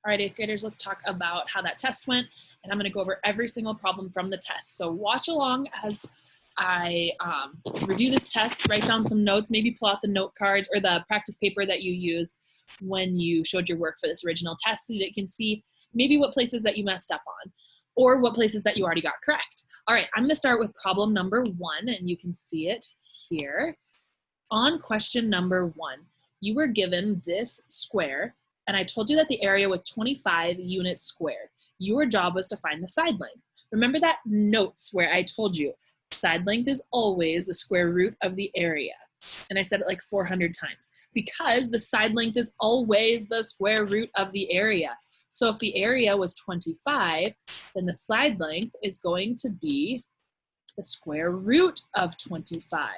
All right, 8th graders, let's talk about how that test went, and I'm going to go over every single problem from the test. So watch along as I review this test, write down some notes, maybe pull out the note cards or the practice paper that you used when you showed your work for this original test so that you can see maybe what places that you messed up on or what places that you already got correct. All right, I'm going to start with problem number 1, and you can see it here. On question number 1, you were given this square, and I told you that the area was 25 units squared. Your job was to find the side length. Remember that notes where I told you side length is always the square root of the area. And I said it like 400 times because the side length is always the square root of the area. So if the area was 25, then the side length is going to be the square root of 25.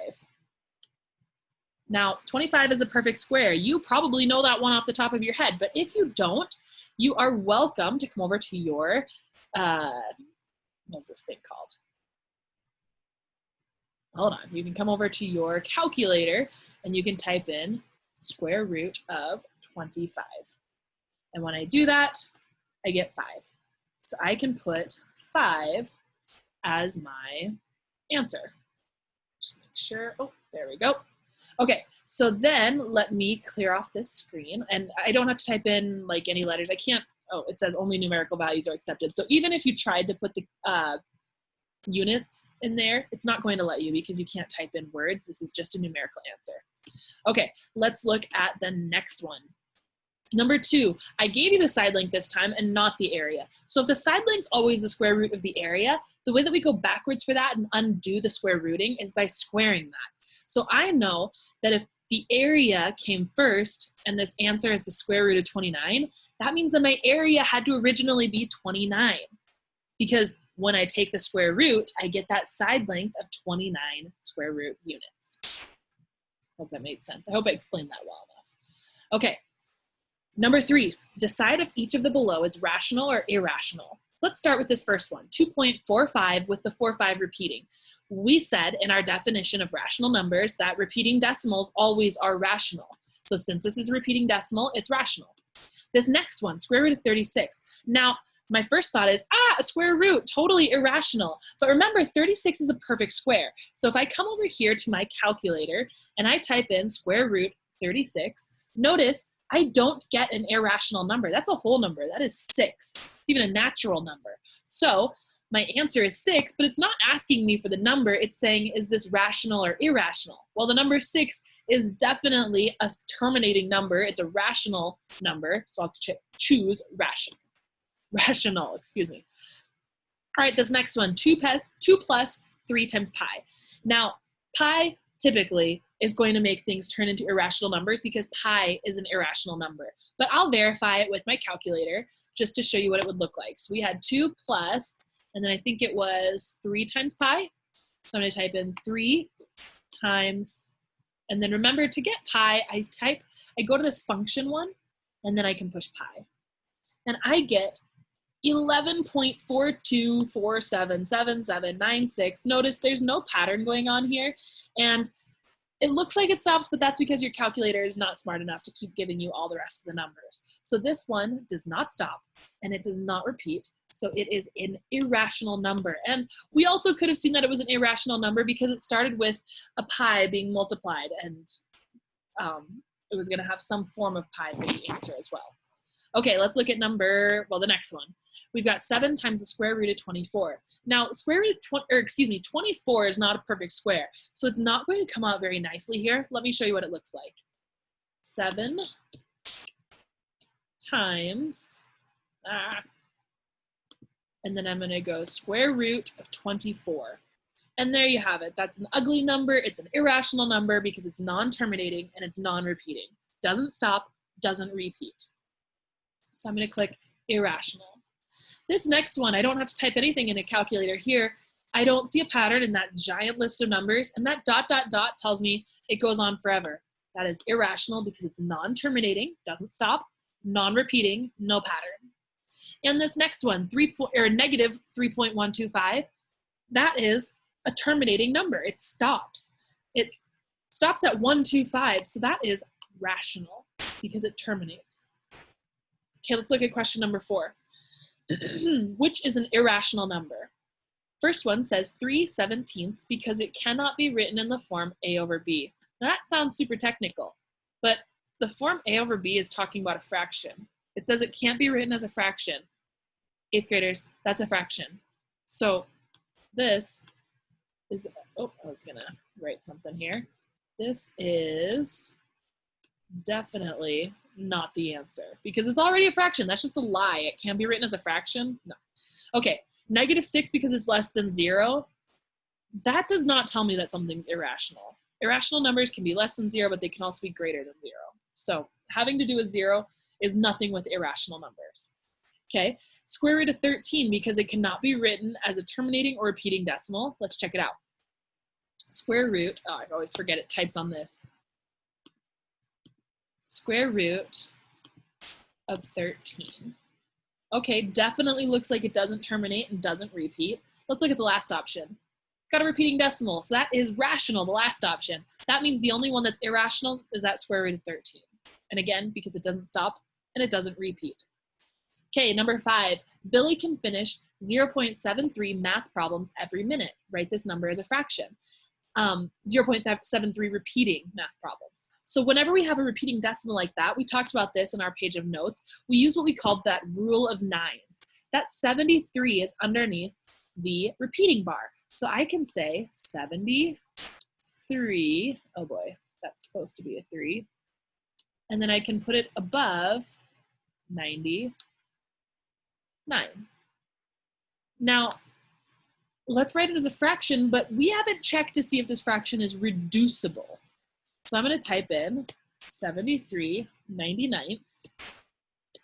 Now, 25 is a perfect square. You probably know that one off the top of your head, but if you don't, you are welcome to come over to your, what's this thing called? Hold on, you can come over to your calculator and you can type in square root of 25. And when I do that, I get 5. So I can put 5 as my answer. Just make sure, oh, there we go. Okay, so then let me clear off this screen, and I don't have to type in like any letters. I can't, oh, it says only numerical values are accepted. So even if you tried to put the units in there, it's not going to let you because you can't type in words. This is just a numerical answer. Okay, let's look at the next one. Number 2, I gave you the side length this time and not the area. So if the side length is always the square root of the area, the way that we go backwards for that and undo the square rooting is by squaring that. So I know that if the area came first and this answer is the square root of 29, that means that my area had to originally be 29. Because when I take the square root, I get that side length of 29 square root units. Hope that made sense. I hope I explained that well enough. Okay. Number 3, decide if each of the below is rational or irrational. Let's start with this first one, 2.45 with the 4-5 repeating. We said in our definition of rational numbers that repeating decimals always are rational. So since this is a repeating decimal, it's rational. This next one, square root of 36. Now, my first thought is, a square root, totally irrational. But remember, 36 is a perfect square. So if I come over here to my calculator and I type in square root 36, notice I don't get an irrational number. That's a whole number. That is 6. It's even a natural number. So my answer is 6, but it's not asking me for the number. It's saying, is this rational or irrational? Well, the number 6 is definitely a terminating number. It's a rational number, so I'll choose rational. Rational, excuse me. All right, this next one, 2 plus 3 times pi. Now, pi typically is going to make things turn into irrational numbers because pi is an irrational number. But I'll verify it with my calculator just to show you what it would look like. So we had 2 plus, and then I think it was 3 times pi. So I'm going to type in 3 times, and then remember to get pi, I go to this function one, and then I can push pi. And I get 11.42477796. Notice there's no pattern going on here. And it looks like it stops, but that's because your calculator is not smart enough to keep giving you all the rest of the numbers. So this one does not stop and it does not repeat. So it is an irrational number. And we also could have seen that it was an irrational number because it started with a pi being multiplied, and it was going to have some form of pi for the answer as well. Okay, let's look at the next one. We've got 7 times the square root of 24. Now, 24 is not a perfect square, so it's not going to come out very nicely here. Let me show you what it looks like. 7 times, and then I'm going to go square root of 24. And there you have it. That's an ugly number. It's an irrational number because it's non-terminating and it's non-repeating. Doesn't stop, doesn't repeat. So I'm going to click irrational. This next one, I don't have to type anything in a calculator here. I don't see a pattern in that giant list of numbers, and that ... tells me it goes on forever. That is irrational because it's non-terminating, doesn't stop, non-repeating, no pattern. And this next one, negative 3.125, that is a terminating number. It stops. It stops at 125, so that is rational because it terminates. Okay, let's look at question number 4. Which is an irrational number? First one says 3/17 because it cannot be written in the form a over b. Now that sounds super technical, but the form a over b is talking about a fraction. It says it can't be written as a fraction. 8th graders, that's a fraction. So this is, oh, I was gonna write something here. This is definitely not the answer because it's already a fraction. That's just a lie. It can't be written as a fraction. No. Okay, -6 because it's less than 0. That does not tell me that something's irrational. Irrational numbers can be less than 0, but they can also be greater than 0. So having to do with 0 is nothing with irrational numbers. Okay, square root of 13 because it cannot be written as a terminating or repeating decimal. Let's check it out. Square root, oh, I always forget it types on this. Square root of 13. Okay, definitely looks like it doesn't terminate and doesn't repeat. Let's look at the last option. Got a repeating decimal, so that is rational, the last option. That means the only one that's irrational is that square root of 13. And again, because it doesn't stop and it doesn't repeat. Okay, number 5, Billy can finish 0.73 math problems every minute. Write this number as a fraction. 0.73 repeating math problems. So whenever we have a repeating decimal like that, we talked about this in our page of notes, we use what we called that rule of 9s. That 73 is underneath the repeating bar. So I can say 73, oh boy, that's supposed to be a 3. And then I can put it above 99. Now, let's write it as a fraction, but we haven't checked to see if this fraction is reducible. So I'm going to type in 73/99.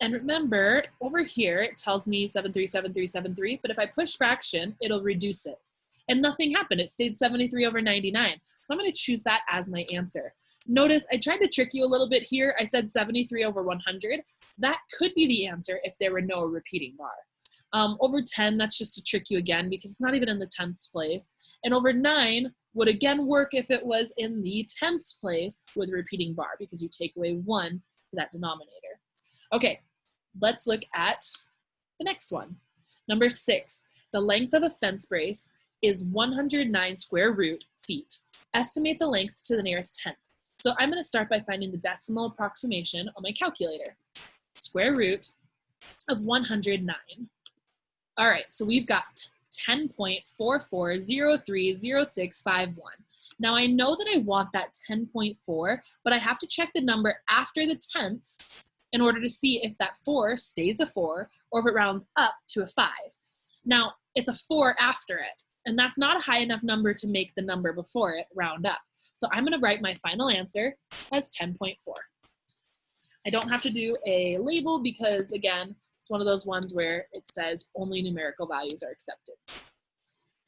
And remember, over here, it tells me 737373, but if I push fraction, it'll reduce it. And nothing happened. It stayed 73/99. So I'm going to choose that as my answer. Notice I tried to trick you a little bit here. I said 73/100. That could be the answer if there were no repeating bar. Over 10, that's just to trick you again because it's not even in the 10th place. And over 9 would again work if it was in the 10th place with a repeating bar because you take away 1 for that denominator. Okay, let's look at the next one. Number 6, the length of a fence brace is 109 square root feet. Estimate the length to the nearest tenth. So I'm going to start by finding the decimal approximation on my calculator. Square root of 109. All right, so we've got 10.44030651. Now I know that I want that 10.4, but I have to check the number after the tenths in order to see if that 4 stays a 4 or if it rounds up to a 5. Now, it's a 4 after it, and that's not a high enough number to make the number before it round up. So I'm going to write my final answer as 10.4. I don't have to do a label because, again, it's one of those ones where it says only numerical values are accepted.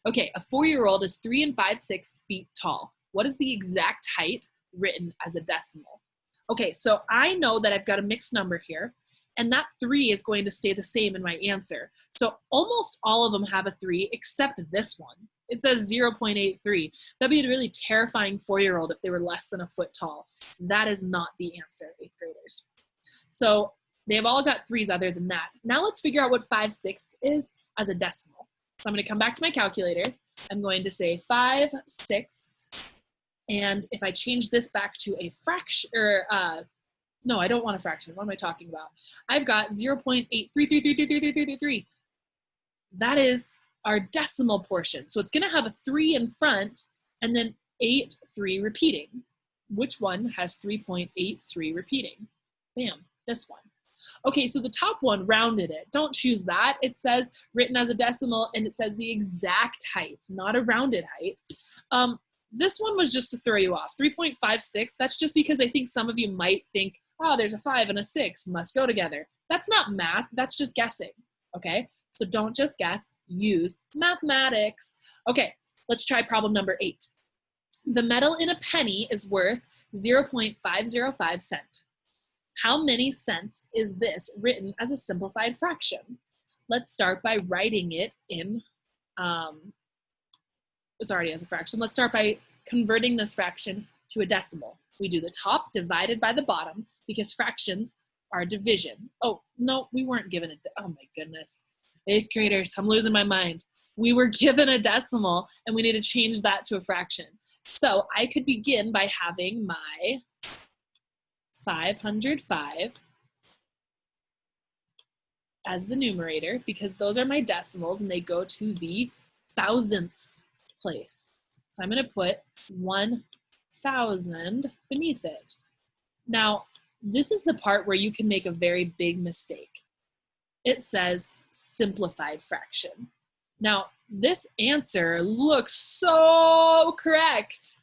Okay, a 4-year-old is 3 5/6 feet tall. What is the exact height written as a decimal? Okay, so I know that I've got a mixed number here, and that 3 is going to stay the same in my answer. So almost all of them have a 3 except this one. It says 0.83. That'd be a really terrifying 4-year-old if they were less than a foot tall. That is not the answer, 8th graders. So they've all got 3s other than that. Now let's figure out what 5/6 is as a decimal. So I'm going to come back to my calculator. I'm going to say 5/6. And if I change this back to a fraction, no, I don't want a fraction. What am I talking about? I've got 0.83333333. That is our decimal portion. So it's going to have a 3 in front and then 3 repeating. Which one has 3.83 repeating? Bam, this one. Okay, so the top one rounded it. Don't choose that. It says written as a decimal and it says the exact height, not a rounded height. This one was just to throw you off. 3.56, that's just because I think some of you might think, oh, there's a 5 and a 6, must go together. That's not math, that's just guessing, okay? So don't just guess, use mathematics. Okay, let's try problem number 8. The metal in a penny is worth 0.505 cents. How many cents is this written as a simplified fraction? Let's start by writing it in, it's already as a fraction. Let's start by converting this fraction to a decimal. We do the top divided by the bottom because fractions our division. Oh, no, we weren't given oh my goodness. 8th graders, I'm losing my mind. We were given a decimal and we need to change that to a fraction. So I could begin by having my 505 as the numerator because those are my decimals and they go to the thousandths place. So I'm going to put 1,000 beneath it. Now, this is the part where you can make a very big mistake. It says simplified fraction. Now, this answer looks so correct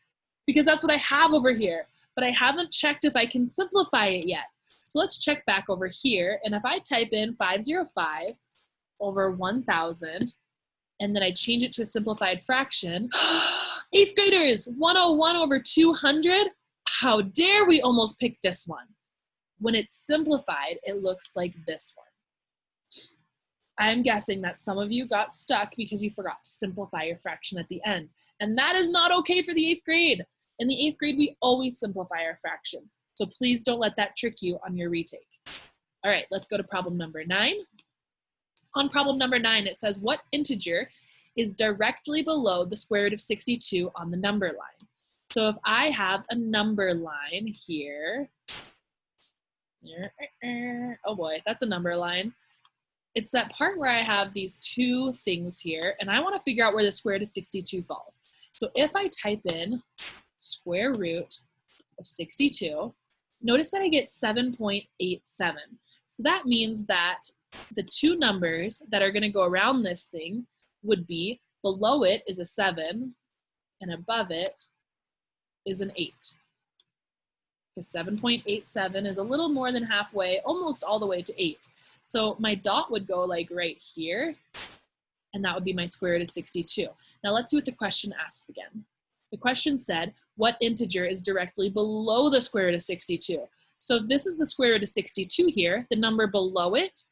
because that's what I have over here, but I haven't checked if I can simplify it yet. So let's check back over here, and if I type in 505 over 1,000, and then I change it to a simplified fraction, 8th graders, 101 over 200, how dare we almost pick this one. When it's simplified, it looks like this one. I'm guessing that some of you got stuck because you forgot to simplify your fraction at the end. And that is not okay for the 8th grade. In the 8th grade, we always simplify our fractions. So please don't let that trick you on your retake. All right, let's go to problem number 9. On problem number 9, it says, what integer is directly below the square root of 62 on the number line? So if I have a number line here, oh boy, that's a number line. It's that part where I have these two things here, and I want to figure out where the square root of 62 falls. So if I type in square root of 62, notice that I get 7.87. So that means that the two numbers that are going to go around this thing would be below it is a 7, and above it is an 8. Because 7.87 is a little more than halfway, almost all the way to 8. So my dot would go like right here, and that would be my square root of 62. Now let's see what the question asked again. The question said, what integer is directly below the square root of 62? So if this is the square root of 62 here, the number below it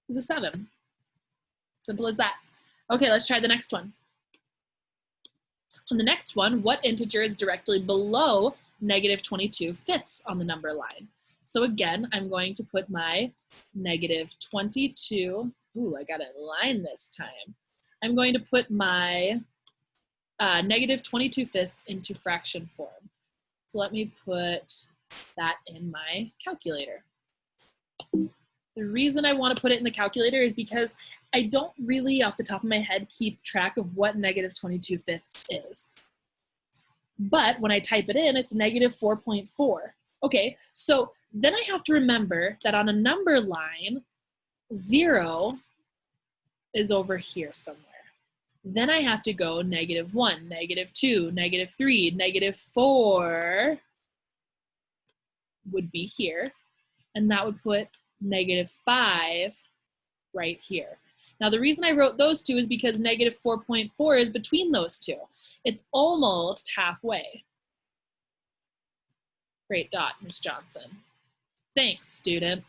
is a 7. Simple as that. Okay, let's try the next one. On the next one, what integer is directly below negative 22/5 on the number line? So again, I'm going to put my negative 22, ooh, I got it in line this time. I'm going to put my negative 22/5 into fraction form. So let me put that in my calculator. The reason I want to put it in the calculator is because I don't really, off the top of my head, keep track of what negative 22/5 is. But when I type it in, it's negative 4.4. Okay, so then I have to remember that on a number line, 0 is over here somewhere. Then I have to go negative 1, negative 2, negative 3, negative 4 would be here. And that would put negative 5 right here. Now the reason I wrote those two is because negative 4.4 is between those two. It's almost halfway. Great dot, Ms. Johnson. Thanks, student.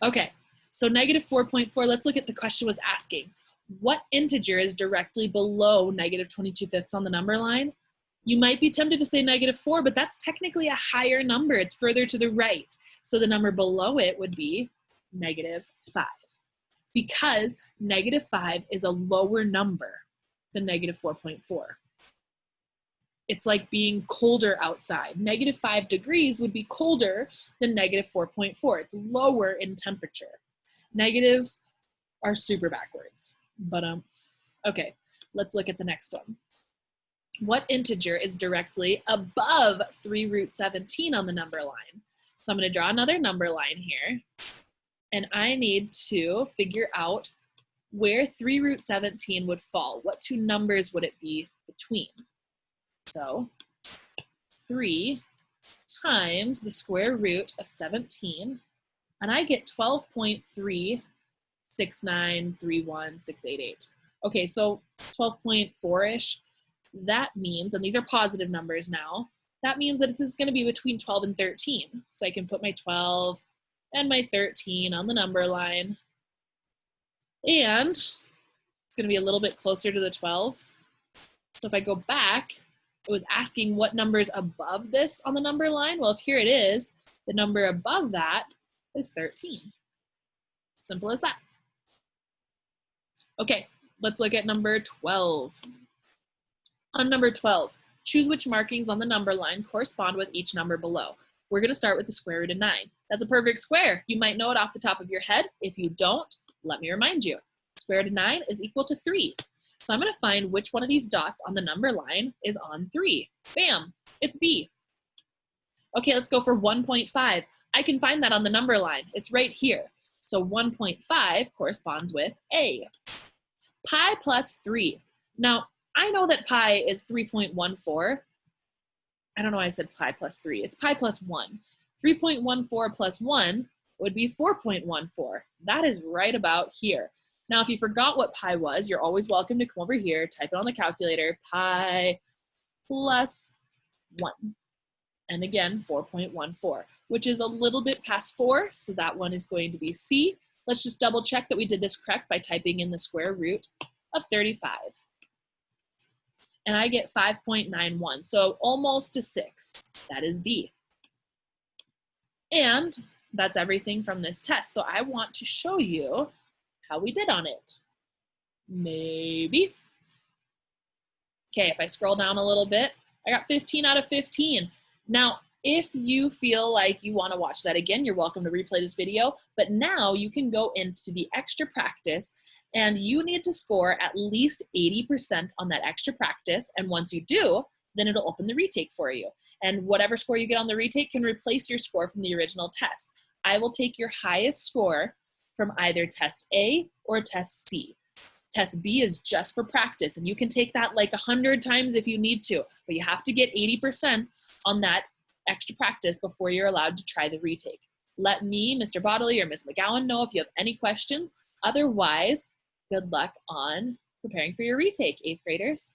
Okay, so negative 4.4, let's look at the question was asking. What integer is directly below negative 22/5 on the number line? You might be tempted to say negative 4, but that's technically a higher number. It's further to the right. So the number below it would be negative 5. Because negative 5 is a lower number than negative 4.4. It's like being colder outside. Negative 5 degrees would be colder than negative 4.4. It's lower in temperature. Negatives are super backwards. But okay, let's look at the next one. What integer is directly above 3 root 17 on the number line? So I'm going to draw another number line here. And I need to figure out where 3 root 17 would fall. What two numbers would it be between? So 3 times the square root of 17, and I get 12.36931688. Okay, so 12.4-ish. That means, and these are positive numbers now, that means that it's going to be between 12 and 13. So I can put my 12 and my 13 on the number line. And it's going to be a little bit closer to the 12. So if I go back, it was asking what number is above this on the number line. Well, if here it is, the number above that is 13. Simple as that. Okay, let's look at number 12. On number 12, choose which markings on the number line correspond with each number below. We're going to start with the square root of 9. That's a perfect square. You might know it off the top of your head. If you don't, let me remind you. Square root of 9 is equal to 3. So I'm going to find which one of these dots on the number line is on 3. Bam, it's B. Okay, let's go for 1.5. I can find that on the number line. It's right here. So 1.5 corresponds with A. Pi plus 3. Now, I know that pi is 3.14. I don't know why I said pi plus 3. It's pi plus 1. 3.14 plus 1 would be 4.14. That is right about here. Now, if you forgot what pi was, you're always welcome to come over here, type it on the calculator, pi plus 1. And again, 4.14, which is a little bit past 4, so that one is going to be C. Let's just double check that we did this correct by typing in the square root of 35. And I get 5.91, so almost to 6. That is D. And that's everything from this test. So I want to show you how we did on it. Maybe. Okay, if I scroll down a little bit, I got 15 out of 15. Now, if you feel like you want to watch that again, you're welcome to replay this video. But now you can go into the extra practice, and you need to score at least 80% on that extra practice. And once you do, then it'll open the retake for you. And whatever score you get on the retake can replace your score from the original test. I will take your highest score from either test A or test C. Test B is just for practice, and you can take that like 100 times if you need to, but you have to get 80% on that extra practice before you're allowed to try the retake. Let me, Mr. Bodley, or Ms. McGowan know if you have any questions. Otherwise, good luck on preparing for your retake, 8th graders.